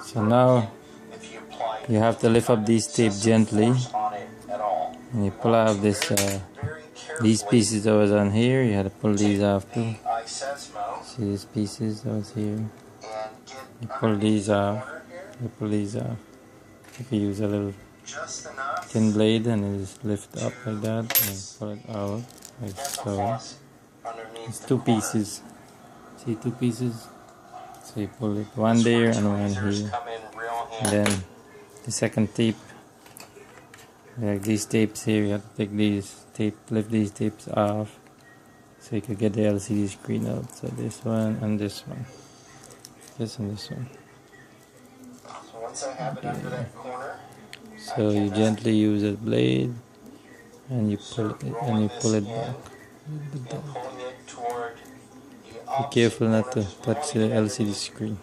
So now you have to lift up these tape gently, and you pull out this these pieces that was on here. You had to pull these off too. See these pieces that was here. You pull these off. You pull these off. You can use a little thin blade and then just lift up like that and pull it out like so. It's two pieces. See, two pieces. So you pull it one there and one here. And then the second tape, like these tapes here, you have to take these tape, lift these tapes off so you could get the LCD screen out. So this one and this one, this and this one. So once I have it under that corner, so you gently use a blade and you pull it back. Be careful not to touch the LCD screen.